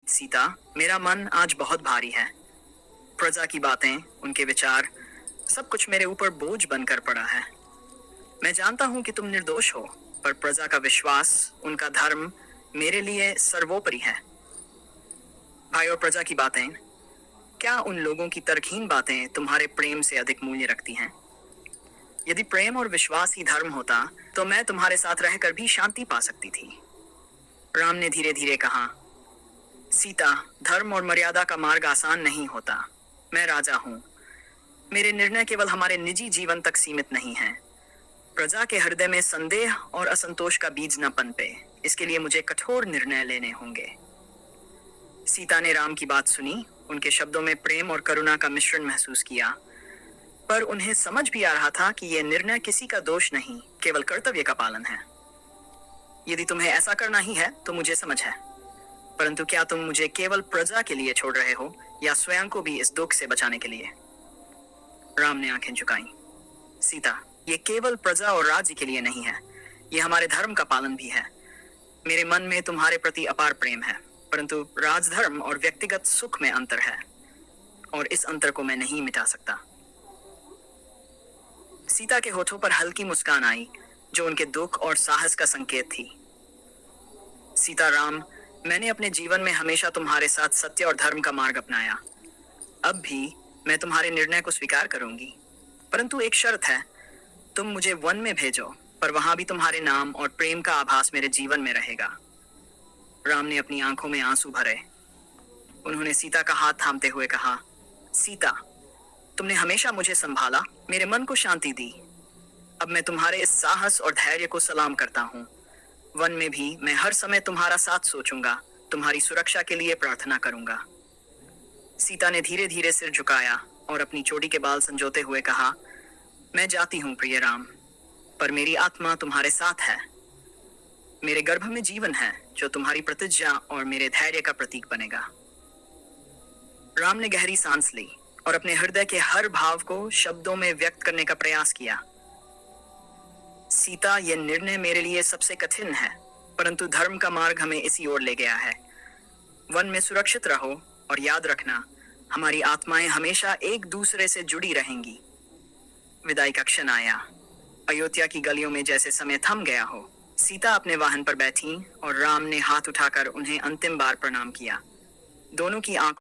सीता, मेरा मन आज बहुत भारी है। प्रजा की बातें, उनके विचार, सब कुछ मेरे ऊपर बोझ बनकर पड़ा है। मैं जानता हूँ कि तुम निर्दोष हो, पर प्रजा का विश्वास, उनका धर्म मेरे लिए सर्वोपरि है। भाई और प्रजा की बातें, क्या उन लोगों की तर्कहीन बातें तुम्हारे प्रेम से अधिक मूल्य रखती हैं? यदि प्रेम और विश्वास ही धर्म होता, तो मैं तुम्हारे साथ रहकर भी शांति पा सकती थी। राम ने धीरे धीरे कहा, सीता, धर्म और मर्यादा का मार्ग आसान नहीं होता। मैं राजा हूँ। मेरे निर्णय केवल हमारे निजी जीवन तक सीमित नहीं हैं। प्रजा के हृदय में संदेह और असंतोष का बीज न पनपे, इसके लिए मुझे कठोर निर्णय लेने होंगे। सीता ने राम की बात सुनी, उनके शब्दों में प्रेम और करुणा का मिश्रण महसूस किया, पर उन्हें समझ भी आ रहा था कि यह निर्णय किसी का दोष नहीं, केवल कर्तव्य का पालन है। यदि तुम्हें ऐसा करना ही है तो मुझे समझ है, परंतु क्या तुम मुझे केवल प्रजा के लिए छोड़ रहे हो या स्वयं को भी इस दुख से बचाने के लिए? राम ने आंखें झुकाईं। सीता, ये केवल प्रजा और राज्य के लिए नहीं है, ये हमारे धर्म का पालन भी है। मेरे मन में तुम्हारे प्रति अपार प्रेम है, परंतु राजधर्म और व्यक्तिगत सुख में अंतर है, और इस अंतर को मैं नहीं मिटा सकता। सीता के होठों पर हल्की मुस्कान आई, जो उनके दुख और साहस का संकेत थी। सीताराम, मैंने अपने जीवन में हमेशा तुम्हारे साथ सत्य और धर्म का मार्ग अपनाया। अब भी मैं तुम्हारे निर्णय को स्वीकार करूंगी, परंतु एक शर्त है, तुम मुझे वन में भेजो, पर वहां भी तुम्हारे नाम और प्रेम का आभास मेरे जीवन में रहेगा। राम ने अपनी आंखों में आंसू भरे। उन्होंने सीता का हाथ थामते हुए कहा, सीता, तुमने हमेशा मुझे संभाला, मेरे मन को शांति दी। अब मैं तुम्हारे इस साहस और धैर्य को सलाम करता हूँ। वन में भी मैं हर समय तुम्हारा साथ सोचूंगा, तुम्हारी सुरक्षा के लिए प्रार्थना करूंगा। सीता ने धीरे धीरे सिर झुकाया और अपनी चोटी के बाल संजोते हुए कहा, मैं जाती हूँ प्रिय राम, पर मेरी आत्मा तुम्हारे साथ है। मेरे गर्भ में जीवन है, जो तुम्हारी प्रतिज्ञा और मेरे धैर्य का प्रतीक बनेगा। राम ने गहरी सांस ली और अपने हृदय के हर भाव को शब्दों में व्यक्त करने का प्रयास किया। सीता, यह निर्णय मेरे लिए सबसे कठिन है, परंतु धर्म का मार्ग हमें इसी ओर ले गया है। वन में सुरक्षित रहो और याद रखना, हमारी आत्माएं हमेशा एक दूसरे से जुड़ी रहेंगी। विदाई का क्षण आया। अयोध्या की गलियों में जैसे समय थम गया हो। सीता अपने वाहन पर बैठी और राम ने हाथ उठाकर उन्हें अंतिम बार प्रणाम किया। दोनों की आंखों